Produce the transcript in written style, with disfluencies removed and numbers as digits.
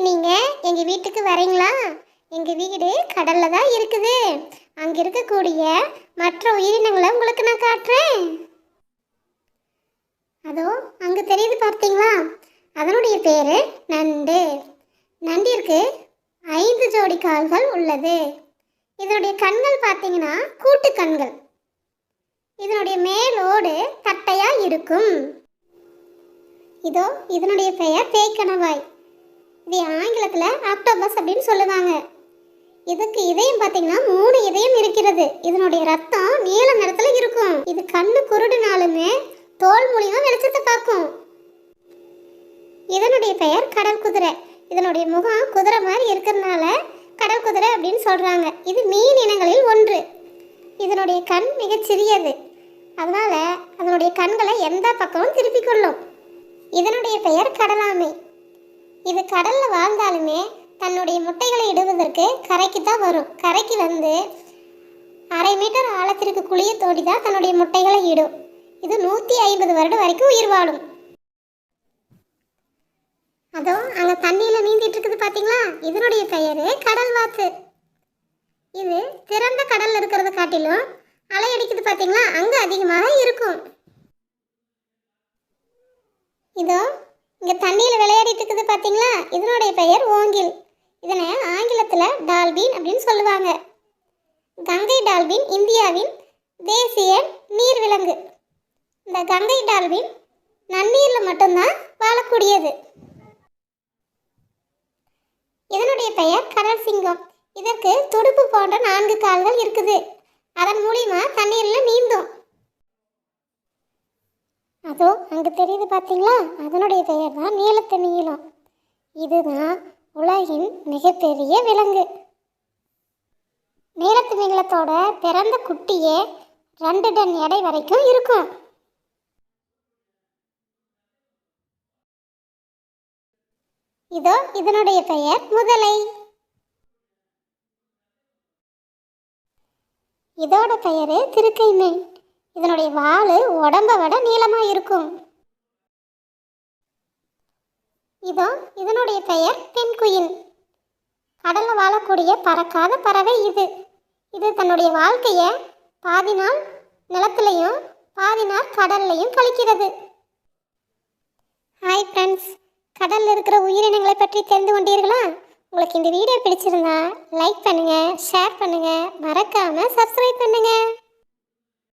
நாளைக்கு நீங்கள் எங்கள் வீட்டுக்கு வரீங்களா? எங்கள் வீடு கடலில் தான் இருக்குது. அங்கே இருக்கக்கூடிய மற்ற உயிரினங்களை உங்களுக்கு நான் காட்டுறேன். அதோ அங்கே தெரியுது பார்த்தீங்களா? அதனுடைய பேர் நண்டு. நண்டிற்கு 5 ஜோடி கால்கள் உள்ளது. இதனுடைய கண்கள் பார்த்தீங்கன்னா கூட்டு கண்கள். இதனுடைய மேலோடு தட்டையாக இருக்கும். இதோ இதனுடைய பெயர் பேய்க்கணவாய். இது ஆங்கிலத்தில் ஆக்டோபஸ் அப்படின்னு சொல்லுவாங்க. இதுக்கு இதயம் பார்த்தீங்கன்னா 3 இதயம் இருக்கிறது. இதனுடைய ரத்தம் நீல நிறத்தில் இருக்கும். இது கண்ணு குருடுனாலுமே தோல் மூலியமா வெளிச்சத்தை பார்க்கும். இதனுடைய பெயர் கடல் குதிரை. இதனுடைய முகம் குதிரை மாதிரி இருக்கிறதுனால கடல் குதிரை அப்படின்னு சொல்றாங்க. இது மீன் இனங்களில் ஒன்று. இதனுடைய கண் மிகச் சிறியது. அதனால அதனுடைய கண்களை எந்த பக்கமும் திருப்பிக் கொள்ளும். இதனுடைய பெயர் கடலாமை. இது கடல்ல வாழ்ந்தாலுமே தன்னுடைய முட்டைகளை இடுவதற்கு கரைக்கு தான் வரும். கரைக்கு வந்து 1/2 மீட்டர் ஆழத்திற்கு குழியை தோண்டி தான் தன்னுடைய முட்டைகளை இடும். இது 150 வருடம் வரைக்கும் உயிர் வாழும். அதோ அங்கே தண்ணியில் நீந்திட்டு இருக்குது பார்த்தீங்களா? இதனுடைய பெயர் கடல் வாத்து. இது திறந்த கடல்ல இருக்கிறத காட்டிலும் அலை அடிக்குது பார்த்தீங்களா? அங்கே அதிகமாக இருக்கும். இதோ இங்கே தண்ணியில் விளையாடிட்டு இருக்குது பார்த்தீங்களா? இதனுடைய பெயர் ஓங்கில். இதனை ஆங்கிலத்தில் டால்பின் அப்படின்னு சொல்லுவாங்க. கங்கை டால்பின் இந்தியாவின் தேசிய நீர் விலங்கு. இந்த கங்கை டால்பின் நன்னீரில் மட்டும்தான் வாழக்கூடியது. இதனுடைய பெயர் கடல் சிங்கம். இதற்கு துடுப்பு போன்ற 4 கால்கள் இருக்குது. அதன் மூலியமா தண்ணீரில் நீந்தும். அதோ அங்கே தெரியுது பார்த்தீங்களா? அதனுடைய பெயர் தான் நீலத்து நீளம். இதுதான் உலகின் மிகப்பெரிய விலங்கு. நீலத்து நீளத்தோட பிறந்த குட்டியே 2 டன் எடை வரைக்கும் இருக்கும். இதோ இதனுடைய பெயர் முதலை. இதோட பெயரு திருக்கை மீன். இதனுடைய வால் உடம்பை விட நீளமாக இருக்கும். இதோ இதனுடைய பெயர் பெண்குயின். கடலில் வாழக்கூடிய பறக்காத பறவை இது. இது தன்னுடைய வாழ்க்கையை பாதி நாள் நிலத்திலையும் பாதி நாள் கடல்லையும் கழிக்கிறது. ஹாய் ஃப்ரெண்ட்ஸ், கடலில் இருக்கிற உயிரினங்களை பற்றி தெரிந்து கொண்டீர்களா? உங்களுக்கு இந்த வீடியோ பிடிச்சிருந்தா லைக் பண்ணுங்கள், ஷேர் பண்ணுங்கள், மறக்காமல் சப்ஸ்கிரைப் பண்ணுங்கள்.